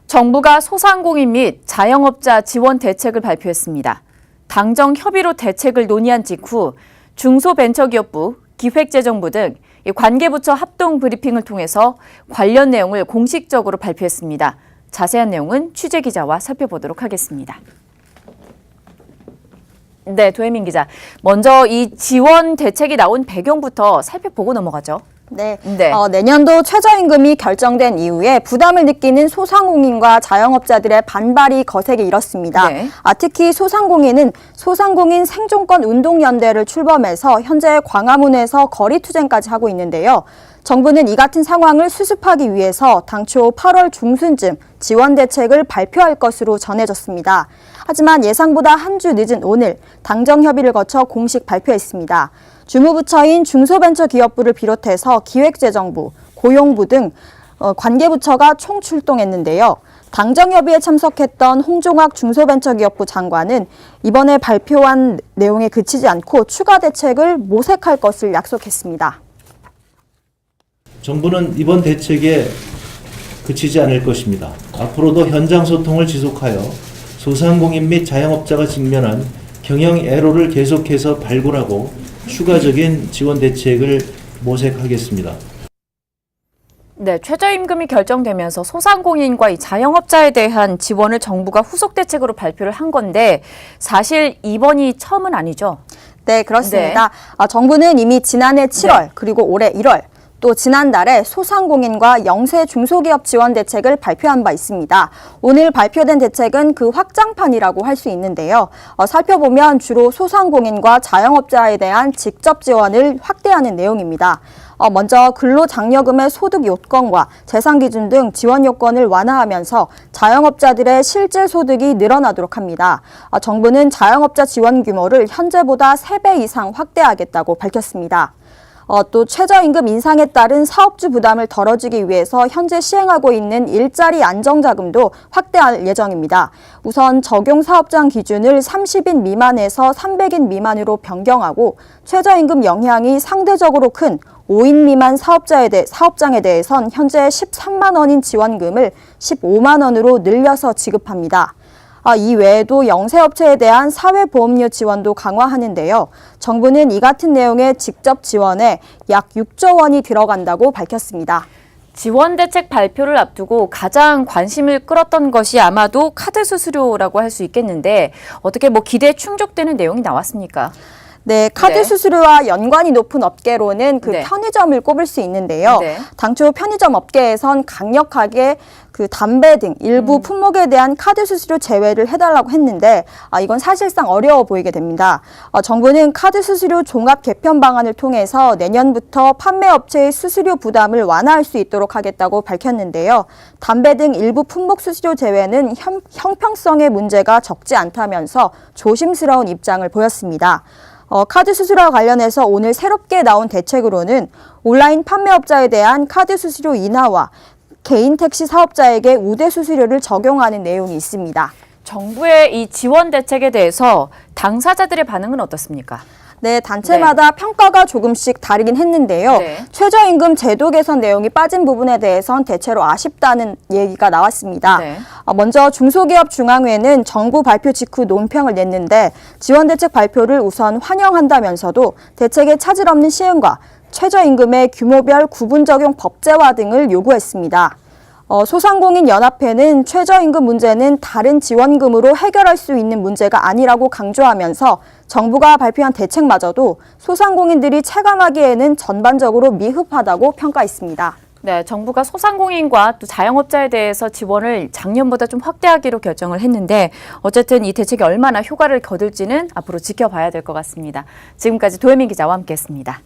정부가 소상공인 및 자영업자 지원 대책을 발표했습니다. 당정 협의로 대책을 논의한 직후 중소벤처기업부, 기획재정부 등 관계부처 합동 브리핑을 통해서 관련 내용을 공식적으로 발표했습니다. 자세한 내용은 취재기자와 살펴보도록 하겠습니다. 네, 도혜민 기자. 먼저 이 지원 대책이 나온 배경부터 살펴보고 넘어가죠. 네. 내년도 최저임금이 결정된 이후에 부담을 느끼는 소상공인과 자영업자들의 반발이 거세게 일었습니다. 네. 특히 소상공인은 소상공인 생존권 운동연대를 출범해서 현재 광화문에서 거리투쟁까지 하고 있는데요. 정부는 이 같은 상황을 수습하기 위해서 당초 8월 중순쯤 지원 대책을 발표할 것으로 전해졌습니다. 하지만 예상보다 한 주 늦은 오늘 당정 협의를 거쳐 공식 발표했습니다. 주무부처인 중소벤처기업부를 비롯해서 기획재정부, 고용부 등 관계부처가 총출동했는데요. 당정협의에 참석했던 홍종학 중소벤처기업부 장관은 이번에 발표한 내용에 그치지 않고 추가 대책을 모색할 것을 약속했습니다. 정부는 이번 대책에 그치지 않을 것입니다. 앞으로도 현장 소통을 지속하여 소상공인 및 자영업자가 직면한 경영 애로를 계속해서 발굴하고 추가적인 지원 대책을 모색하겠습니다. 네, 최저임금이 결정되면서 소상공인과 이 자영업자에 대한 지원을 정부가 후속 대책으로 발표를 한 건데 사실 이번이 처음은 아니죠? 네, 그렇습니다. 네. 정부는 이미 지난해 7월 그리고 올해 1월 또 지난달에 소상공인과 영세 중소기업 지원 대책을 발표한 바 있습니다. 오늘 발표된 대책은 그 확장판이라고 할 수 있는데요. 살펴보면 주로 소상공인과 자영업자에 대한 직접 지원을 확대하는 내용입니다. 먼저 근로장려금의 소득 요건과 재산 기준 등 지원 요건을 완화하면서 자영업자들의 실질 소득이 늘어나도록 합니다. 정부는 자영업자 지원 규모를 현재보다 3배 이상 확대하겠다고 밝혔습니다. 또 최저임금 인상에 따른 사업주 부담을 덜어주기 위해서 현재 시행하고 있는 일자리 안정자금도 확대할 예정입니다. 우선 적용 사업장 기준을 30인 미만에서 300인 미만으로 변경하고 최저임금 영향이 상대적으로 큰 5인 미만 사업장에 대해선 현재 13만 원인 지원금을 15만 원으로 늘려서 지급합니다. 이 외에도 영세업체에 대한 사회보험료 지원도 강화하는데요. 정부는 이 같은 내용의 직접 지원에 약 6조 원이 들어간다고 밝혔습니다. 지원 대책 발표를 앞두고 가장 관심을 끌었던 것이 아마도 카드 수수료라고 할 수 있겠는데 어떻게 기대에 충족되는 내용이 나왔습니까? 네, 카드 수수료와 연관이 높은 업계로는 편의점을 꼽을 수 있는데요. 당초 편의점 업계에선 강력하게 담배 등 일부 품목에 대한 카드 수수료 제외를 해달라고 했는데 이건 사실상 어려워 보이게 됩니다. 정부는 카드 수수료 종합 개편 방안을 통해서 내년부터 판매업체의 수수료 부담을 완화할 수 있도록 하겠다고 밝혔는데요. 담배 등 일부 품목 수수료 제외는 형평성의 문제가 적지 않다면서 조심스러운 입장을 보였습니다. 카드 수수료와 관련해서 오늘 새롭게 나온 대책으로는 온라인 판매업자에 대한 카드 수수료 인하와 개인 택시 사업자에게 우대 수수료를 적용하는 내용이 있습니다. 정부의 이 지원 대책에 대해서 당사자들의 반응은 어떻습니까? 네, 단체마다 평가가 조금씩 다르긴 했는데요. 최저임금 제도 개선 내용이 빠진 부분에 대해선 대체로 아쉽다는 얘기가 나왔습니다. 먼저 중소기업중앙회는 정부 발표 직후 논평을 냈는데 지원대책 발표를 우선 환영한다면서도 대책의 차질 없는 시행과 최저임금의 규모별 구분 적용 법제화 등을 요구했습니다. 소상공인 연합회는 최저임금 문제는 다른 지원금으로 해결할 수 있는 문제가 아니라고 강조하면서 정부가 발표한 대책마저도 소상공인들이 체감하기에는 전반적으로 미흡하다고 평가했습니다. 네, 정부가 소상공인과 또 자영업자에 대해서 지원을 작년보다 좀 확대하기로 결정을 했는데 어쨌든 이 대책이 얼마나 효과를 거둘지는 앞으로 지켜봐야 될 것 같습니다. 지금까지 도혜민 기자와 함께했습니다.